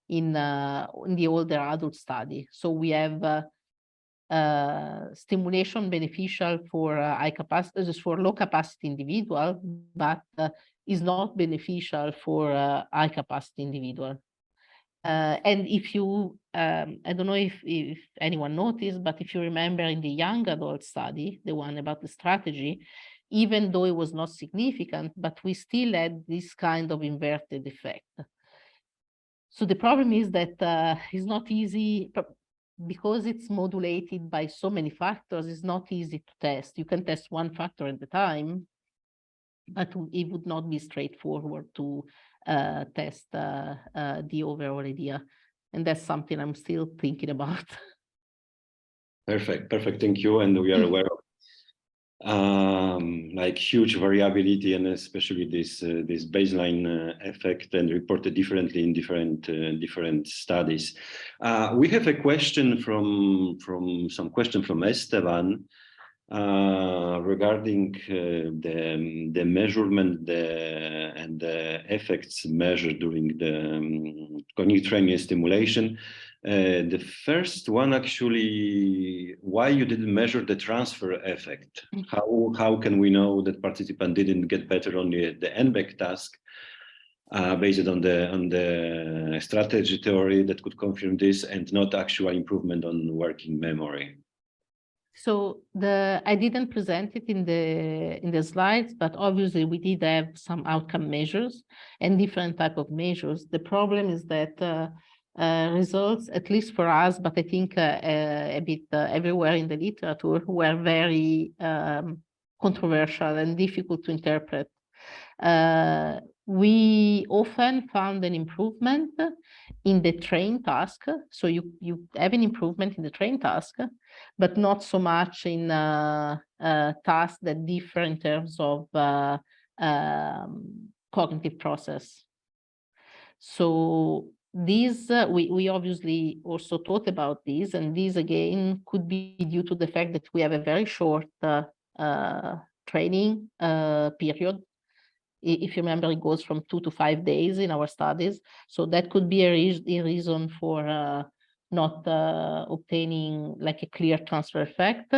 in the older adult study. So we have stimulation beneficial for high capacity, for low capacity individual, but is not beneficial for high capacity individual. And if you, I don't know if anyone noticed, but if you remember in the young adult study, the one about the strategy, even though it was not significant, but we still had this kind of inverted effect. So the problem is that it's not easy, because it's modulated by so many factors, it's not easy to test. You can test one factor at a time, but it would not be straightforward to test the overall idea. And that's something I'm still thinking about. Perfect, thank you. And we are aware of like huge variability, and especially this baseline effect, and reported differently in different studies. We have a question from Esteban regarding the measurement and the effects measured during the cognitive training stimulation. The first one, actually, why you didn't measure the transfer effect? How can we know that participant didn't get better on the NBEC task based on the strategy theory that could confirm this, and not actual improvement on working memory? So I didn't present it in the slides, but obviously we did have some outcome measures and different type of measures. The problem is that results, at least for us, but I think a bit everywhere in the literature, were very controversial and difficult to interpret. We often found an improvement in the train task. So you have an improvement in the train task, but not so much in tasks that differ in terms of cognitive process. So these, we obviously also thought about these, and these again could be due to the fact that we have a very short training period. If you remember, it goes from 2 to 5 days in our studies. So that could be a reason for not obtaining like a clear transfer effect.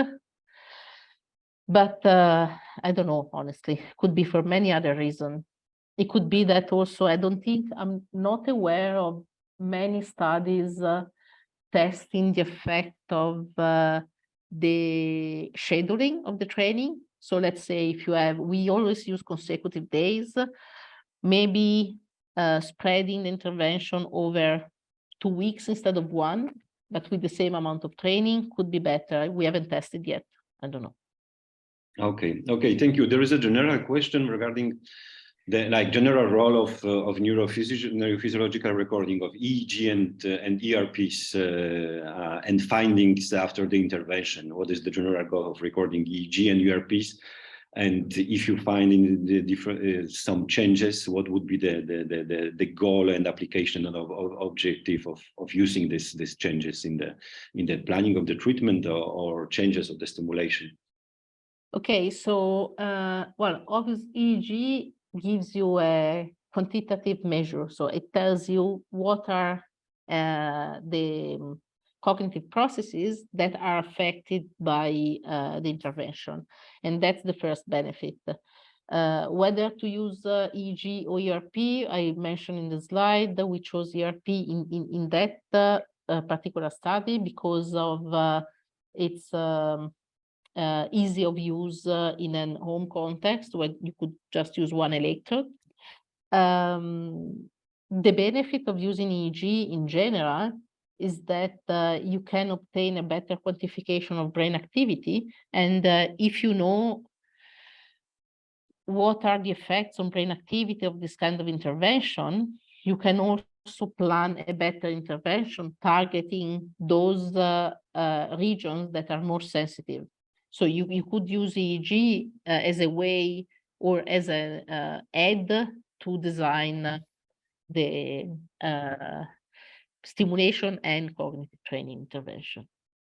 But I don't know, honestly, could be for many other reasons. It could be that also, I'm not aware of many studies testing the effect of the scheduling of the training. So let's say if you have, we always use consecutive days, maybe spreading the intervention over 2 weeks instead of 1, but with the same amount of training could be better. We haven't tested yet. I don't know. Okay, thank you. There is a general question regarding the general role of neurophysiological recording of EEG and ERPs and findings after the intervention. What is the general goal of recording EEG and ERPs? And if you find in the different some changes, what would be the goal and application of objective of using these changes in the planning of the treatment or changes of the stimulation? Okay, so well, obviously EEG gives you a quantitative measure. So it tells you what are the cognitive processes that are affected by the intervention. And that's the first benefit. Whether to use EEG or ERP, I mentioned in the slide that we chose ERP in that particular study because of its easy of use in an home context where you could just use one electrode. the benefit of using EEG in general is that you can obtain a better quantification of brain activity. And if you know what are the effects on brain activity of this kind of intervention, you can also plan a better intervention targeting those regions that are more sensitive. So you could use EEG as a way or as an aid to design the stimulation and cognitive training intervention.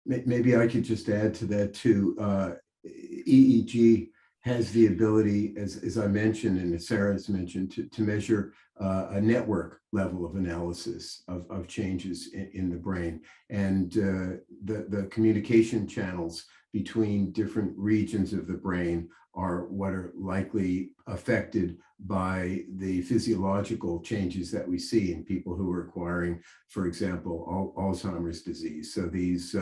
Maybe I could just add to that too. EEG has the ability, as I mentioned and as Sara has mentioned, to measure a network level of analysis of changes in the brain, and the communication channels between different regions of the brain are what are likely affected by the physiological changes that we see in people who are acquiring, for example, Alzheimer's disease. So these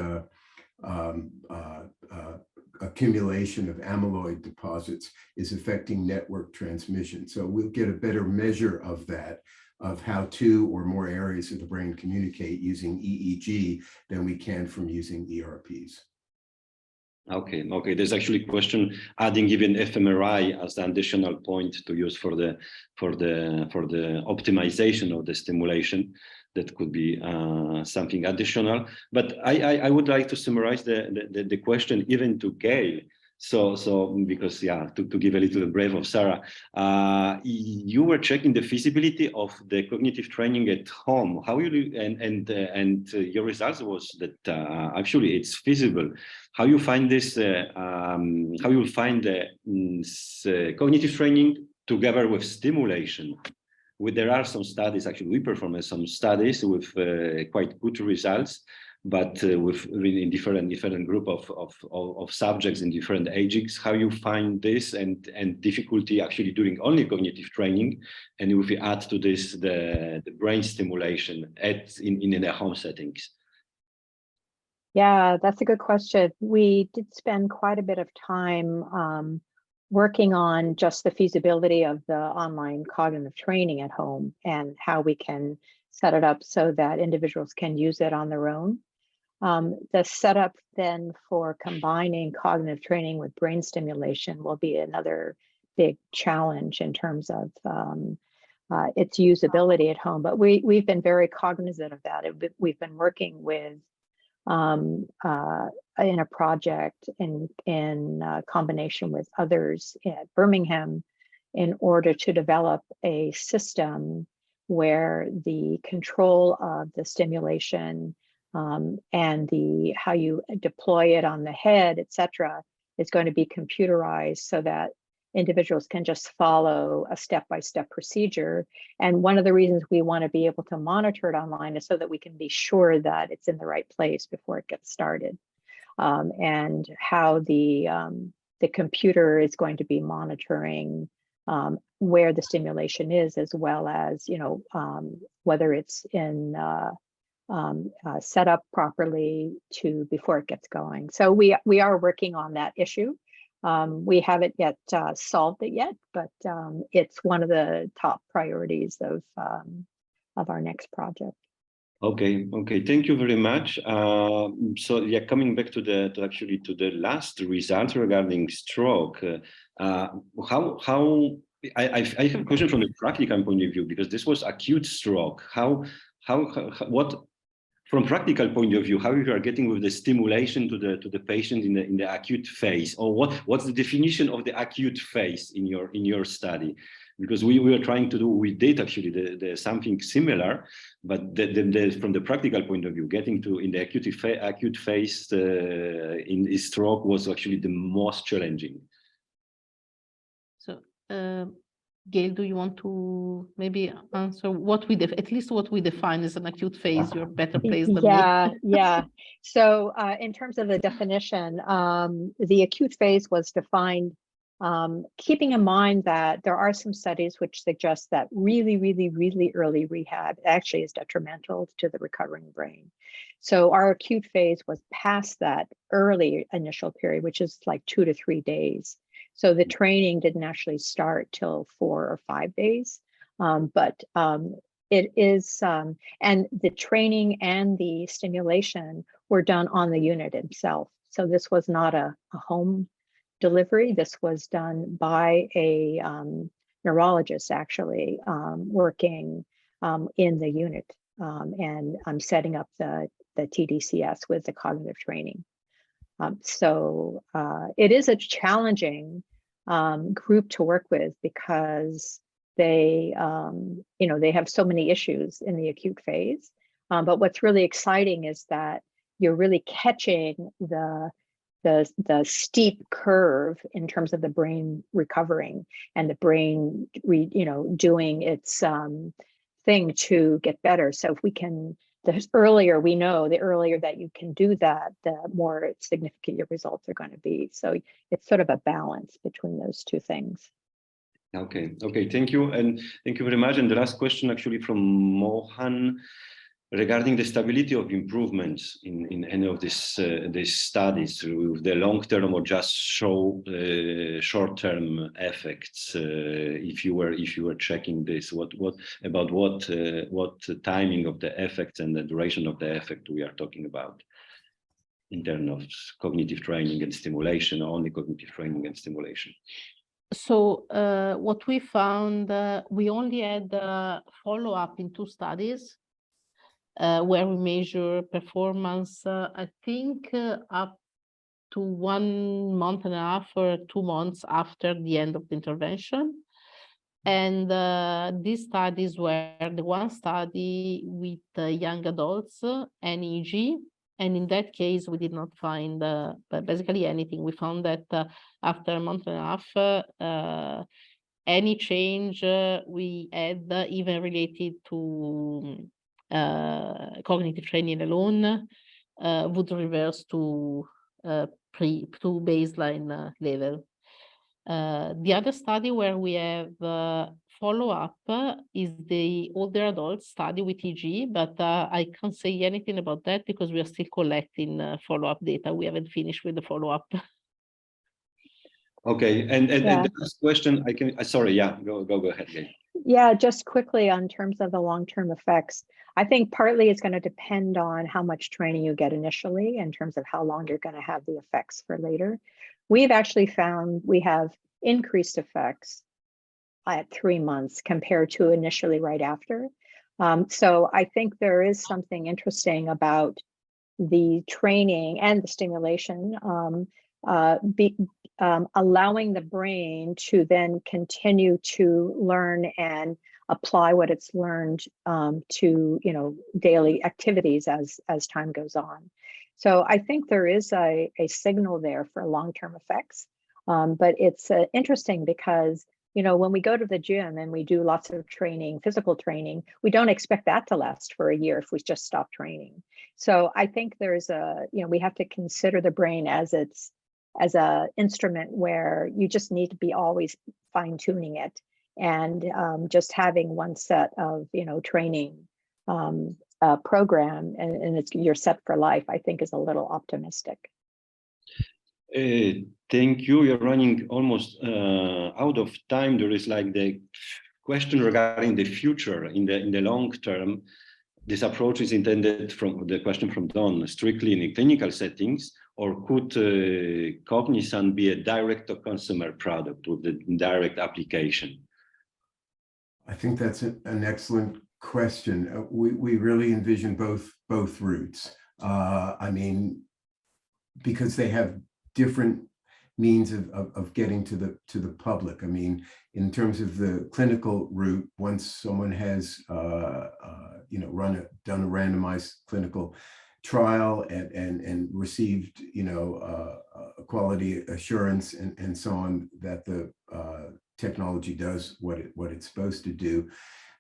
accumulation of amyloid deposits is affecting network transmission. So we'll get a better measure of that, of how two or more areas of the brain communicate using EEG than we can from using ERPs. Okay. There's actually a question adding even fMRI as an additional point to use for the optimization of the stimulation. That could be something additional. But I would like to summarize the question even to Gail. So because to give a little brief of Sara, you were checking the feasibility of the cognitive training at home. How you and your results was that actually it's feasible. How you find this? How you find the cognitive training together with stimulation? There are some studies, actually we performed some studies with quite good results, but in different group of subjects in different ages. How you find this and difficulty actually doing only cognitive training, and if you add to this the brain stimulation in the home settings? Yeah, that's a good question. We did spend quite a bit of time working on just the feasibility of the online cognitive training at home and how we can set it up so that individuals can use it on their own. The setup then for combining cognitive training with brain stimulation will be another big challenge in terms of its usability at home. But we've been very cognizant of that. We've been working with in a project in combination with others at Birmingham in order to develop a system where the control of the stimulation and how you deploy it on the head, etc., is going to be computerized so that individuals can just follow a step-by-step procedure. And one of the reasons we want to be able to monitor it online is so that we can be sure that it's in the right place before it gets started. And how the computer is going to be monitoring where the stimulation is, as well as whether it's in set up properly before it gets going. So we are working on that issue. We haven't yet solved it yet, but it's one of the top priorities of our next project. Okay. Thank you very much. So yeah, coming back to the last result regarding stroke, how I have a question from the practical point of view, because this was acute stroke. What from practical point of view, how you are getting with the stimulation to the patient in the acute phase, or what's the definition of the acute phase in your study? Because we did actually the something similar, but from the practical point of view, getting to in the acute phase in stroke was actually the most challenging. So Gail, do you want to maybe answer at least what we define as an acute phase? You're better placed than me. Yeah. So in terms of the definition, the acute phase was defined keeping in mind that there are some studies which suggest that really early rehab actually is detrimental to the recovering brain. So our acute phase was past that early initial period, which is like 2 to 3 days. So the training didn't actually start till 4 or 5 days. But it is, and the training and the stimulation were done on the unit itself. So this was not a home delivery. This was done by a neurologist actually working in the unit. And I'm setting up the TDCS with the cognitive training. So it is a challenging group to work with because they, they have so many issues in the acute phase. But what's really exciting is that you're really catching the steep curve in terms of the brain recovering and the brain, doing its thing to get better. So if we can, the earlier we know, the earlier that you can do that, the more significant your results are going to be. So it's sort of a balance between those two things. Okay, thank you. And thank you very much. And the last question actually from Mohan regarding the stability of improvements in any of these studies with the long-term or just show short-term effects. If you were checking this, what timing of the effects and the duration of the effect we are talking about in terms of cognitive training and stimulation, only cognitive training and stimulation? So what we found, we only had follow-up in 2 studies. Where we measure performance, I think up to 1.5 months or 2 months after the end of the intervention. And these studies were the one study with young adults, NEG. And in that case, we did not find basically anything. We found that after 1.5 months, any change we had, even related to cognitive training alone, would reverse to baseline level. The other study where we have follow-up is the older adult study with EG, but I can't say anything about that because we are still collecting follow-up data. We haven't finished with the follow-up. Okay, and the last question, sorry, go ahead, Gail. Yeah, just quickly on terms of the long-term effects, I think partly it's going to depend on how much training you get initially in terms of how long you're going to have the effects for later. We've actually found we have increased effects at 3 months compared to initially right after. So I think there is something interesting about the training and the stimulation allowing the brain to then continue to learn and apply what it's learned to daily activities as time goes on. So I think there is a signal there for long-term effects, but it's interesting because when we go to the gym and we do lots of training, physical training, we don't expect that to last for a year if we just stop training. So I think there's we have to consider the brain as a instrument where you just need to be always fine-tuning it, and just having one set of training program and you're set for life, I think is a little optimistic. Thank you. You're running almost out of time. There is like the question regarding the future in the long term. This approach is intended, from the question from Don, strictly in clinical settings, or could Cognizant be a direct-to-consumer product with the direct application? I think that's an excellent question. We really envision both routes. I mean, because they have different means of getting to the public. I mean, in terms of the clinical route, once someone has done a randomized clinical trial and received quality assurance and so on that the technology does what it's supposed to do,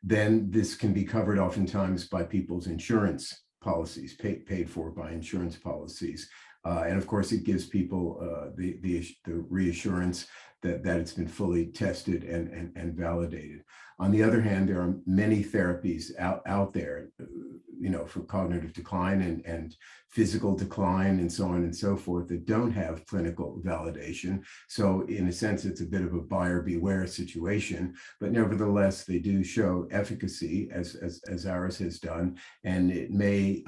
then this can be covered oftentimes by people's insurance policies, paid for by insurance policies. And of course, it gives people the reassurance that it's been fully tested and validated. On the other hand, there are many therapies out there, for cognitive decline and physical decline and so on and so forth that don't have clinical validation. So in a sense, it's a bit of a buyer beware situation, but nevertheless, they do show efficacy as ours has done, and it may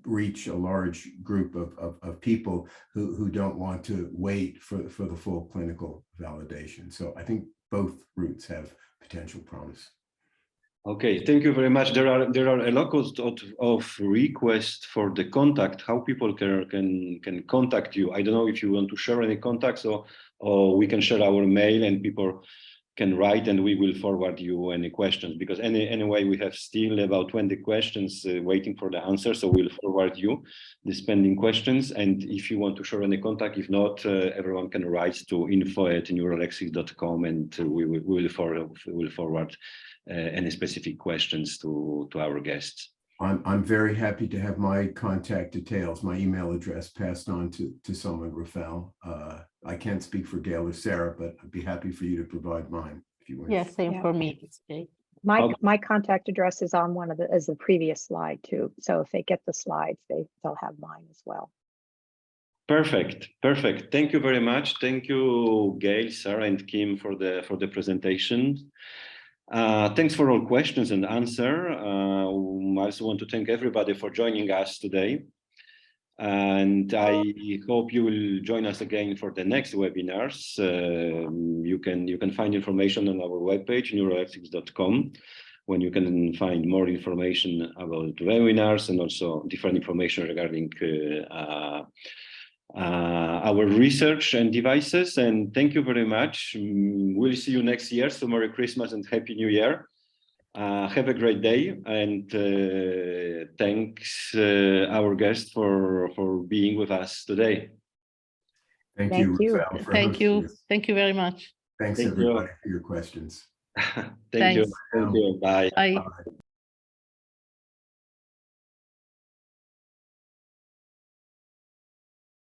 reach a large group of people who don't want to wait for the full clinical validation. So I think both routes have potential promise. Okay, thank you very much. There are a lot of requests for the contact, how people can contact you. I don't know if you want to share any contacts, or we can share our mail and people can write and we will forward you any questions, because anyway we have still about 20 questions waiting for the answer, so we'll forward you the pending questions. And if you want to share any contact, if not, everyone can write to info@neurolexis.com and we will forward any specific questions to our guests. I'm very happy to have my contact details, my email address passed on to someone, Rafael. I can't speak for Gail or Sarah, but I'd be happy for you to provide mine if you wish. Yes, same Yeah. for me. It's great. My contact address is on one of the previous slide too. So if they get the slides, they'll have mine as well. Perfect. Thank you very much. Thank you, Gail, Sarah, and Kim for the presentation. Thanks for all questions and answer. I also want to thank everybody for joining us today. And I hope you will join us again for the next webinars. You can find information on our webpage, neurolexis.com, when you can find more information about webinars and also different information regarding our research and devices. And thank you very much. We'll see you next year. So Merry Christmas and Happy New Year. Have a great day, and thanks our guest for being with us today. Thank you, you. Rafael, for Thank hosting you. this. Thank you very much. Thanks Thank everybody you. for your questions. Thank you. Thanks. Thank you. Bye. Bye. Bye.